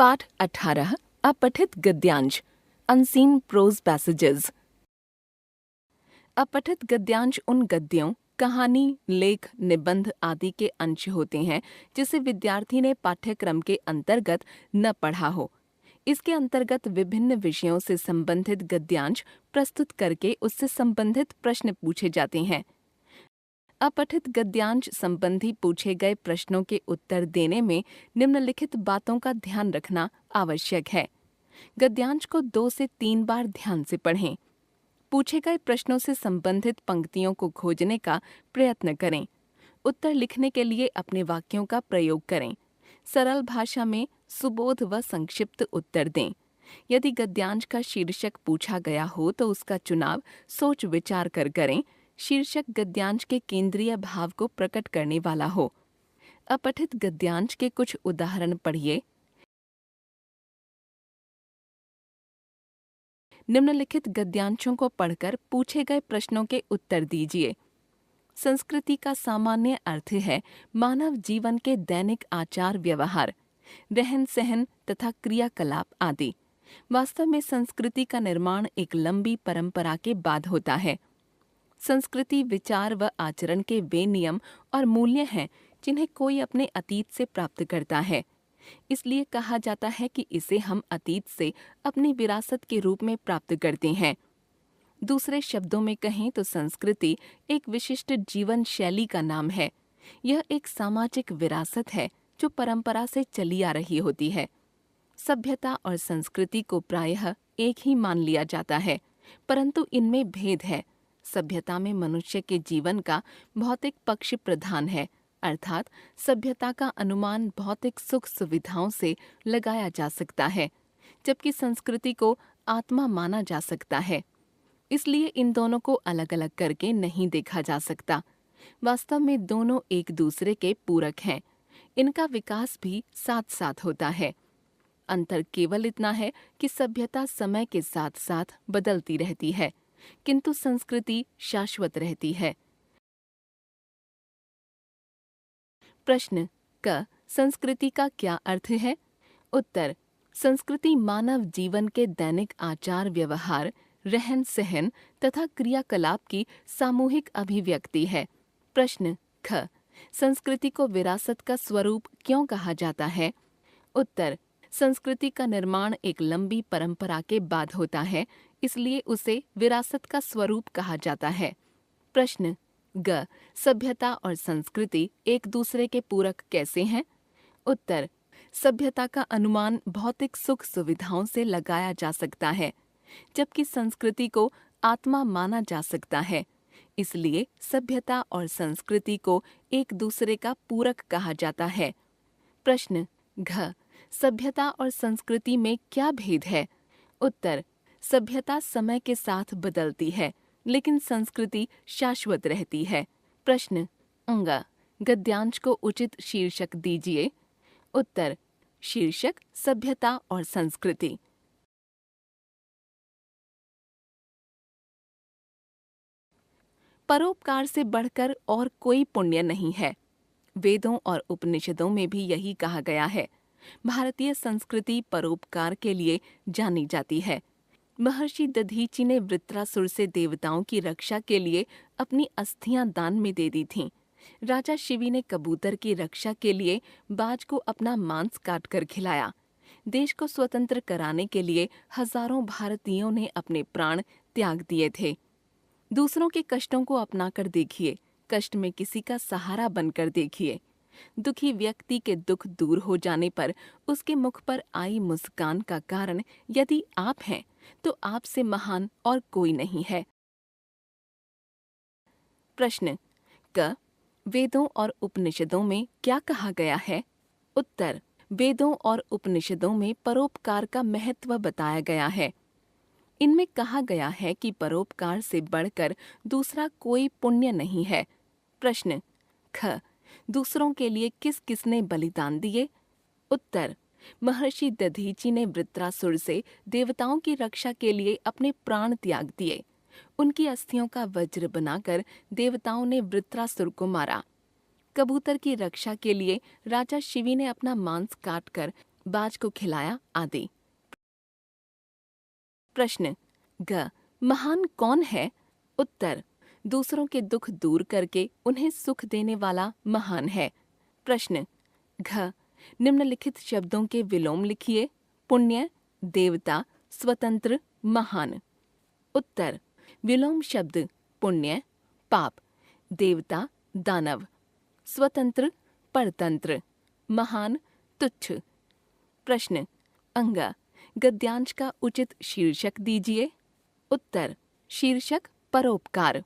पाठ 18 अपठित गद्यांश unseen pros passages. अपठित गद्यांश उन गद्यों, कहानी, लेख, निबंध आदि के अंश होते हैं जिसे विद्यार्थी ने पाठ्यक्रम के अंतर्गत न पढ़ा हो। इसके अंतर्गत विभिन्न विषयों से संबंधित गद्यांश प्रस्तुत करके उससे संबंधित प्रश्न पूछे जाते हैं। अपठित गद्यांश संबंधी पूछे गए प्रश्नों के उत्तर देने में निम्नलिखित बातों का ध्यान रखना आवश्यक है। गद्यांश को 2 से 3 बार ध्यान से पढ़ें। पूछे गए प्रश्नों से संबंधित पंक्तियों को खोजने का प्रयत्न करें। उत्तर लिखने के लिए अपने वाक्यों का प्रयोग करें। सरल भाषा में सुबोध व संक्षिप्त उत्तर दें। यदि गद्यांश का शीर्षक पूछा गया हो तो उसका चुनाव सोच विचार कर करें। शीर्षक गद्यांश के केंद्रीय भाव को प्रकट करने वाला हो। अपठित गद्यांश के कुछ उदाहरण पढ़िए। निम्नलिखित गद्यांशों को पढ़कर पूछे गए प्रश्नों के उत्तर दीजिए। संस्कृति का सामान्य अर्थ है मानव जीवन के दैनिक आचार व्यवहार, रहन सहन तथा क्रियाकलाप आदि। वास्तव में संस्कृति का निर्माण एक लंबी परंपरा के बाद होता है। संस्कृति विचार व आचरण के वे नियम और मूल्य हैं जिन्हें कोई अपने अतीत से प्राप्त करता है। इसलिए कहा जाता है कि इसे हम अतीत से अपनी विरासत के रूप में प्राप्त करते हैं। दूसरे शब्दों में कहें तो संस्कृति एक विशिष्ट जीवन शैली का नाम है। यह एक सामाजिक विरासत है जो परंपरा से चली आ रही होती है। सभ्यता और संस्कृति को प्रायः एक ही मान लिया जाता है, परंतु इनमें भेद है। सभ्यता में मनुष्य के जीवन का भौतिक पक्ष प्रधान है, अर्थात सभ्यता का अनुमान भौतिक सुख सुविधाओं से लगाया जा सकता है, जबकि संस्कृति को आत्मा माना जा सकता है। इसलिए इन दोनों को अलग अलग करके नहीं देखा जा सकता। वास्तव में दोनों एक दूसरे के पूरक हैं। इनका विकास भी साथ साथ होता है। अंतर केवल इतना है कि सभ्यता समय के साथ साथ बदलती रहती है, किंतु संस्कृति शाश्वत रहती है। प्रश्न क संस्कृति का क्या अर्थ है? उत्तर संस्कृति मानव जीवन के दैनिक आचार व्यवहार, रहन सहन तथा क्रियाकलाप की सामूहिक अभिव्यक्ति है। प्रश्न ख संस्कृति को विरासत का स्वरूप क्यों कहा जाता है? उत्तर संस्कृति का निर्माण एक लंबी परंपरा के बाद होता है, इसलिए उसे विरासत का स्वरूप कहा जाता है। प्रश्न ग सभ्यता और संस्कृति एक दूसरे के पूरक कैसे हैं? उत्तर सभ्यता का अनुमान भौतिक सुख सुविधाओं से लगाया जा सकता है, जबकि संस्कृति को आत्मा माना जा सकता है। इसलिए सभ्यता और संस्कृति को एक दूसरे का पूरक कहा जाता है। प्रश्न घ सभ्यता और संस्कृति में क्या भेद है? उत्तर सभ्यता समय के साथ बदलती है, लेकिन संस्कृति शाश्वत रहती है। प्रश्न अंग गद्यांश को उचित शीर्षक दीजिए। उत्तर शीर्षक सभ्यता और संस्कृति। परोपकार से बढ़कर और कोई पुण्य नहीं है। वेदों और उपनिषदों में भी यही कहा गया है। भारतीय संस्कृति परोपकार के लिए जानी जाती है। महर्षि दधीचि ने वृत्रासुर से देवताओं की रक्षा के लिए अपनी अस्थियां दान में दे दी थीं। राजा शिवी ने कबूतर की रक्षा के लिए बाज को अपना मांस काटकर खिलाया। देश को स्वतंत्र कराने के लिए हजारों भारतीयों ने अपने प्राण त्याग दिए थे। दूसरों के कष्टों को अपनाकर देखिए, कष्ट में किसी का सहारा बनकर देखिए। दुखी व्यक्ति के दुख दूर हो जाने पर उसके मुख पर आई मुस्कान का कारण यदि आप हैं, तो आपसे महान और कोई नहीं है। प्रश्न क वेदों और उपनिषदों में क्या कहा गया है? उत्तर वेदों और उपनिषदों में परोपकार का महत्व बताया गया है। इनमें कहा गया है कि परोपकार से बढ़कर दूसरा कोई पुण्य नहीं है। प्रश्न ख दूसरों के लिए किस किसने बलिदान दिए? उत्तर महर्षि दधीचि ने वृत्रासुर से देवताओं की रक्षा के लिए अपने प्राण त्याग दिए। उनकी अस्थियों का वज्र बनाकर देवताओं ने वृत्रासुर को मारा। कबूतर की रक्षा के लिए राजा शिवी ने अपना मांस काटकर बाज को खिलाया आदि। प्रश्न ग महान कौन है? उत्तर दूसरों के दुख दूर करके उन्हें सुख देने वाला महान है। प्रश्न घ निम्नलिखित शब्दों के विलोम लिखिए। पुण्य, देवता, स्वतंत्र, महान। उत्तर विलोम शब्द पुण्य पाप, देवता दानव, स्वतंत्र परतंत्र, महान तुच्छ। प्रश्न अंग गद्यांश का उचित शीर्षक दीजिए। उत्तर शीर्षक परोपकार।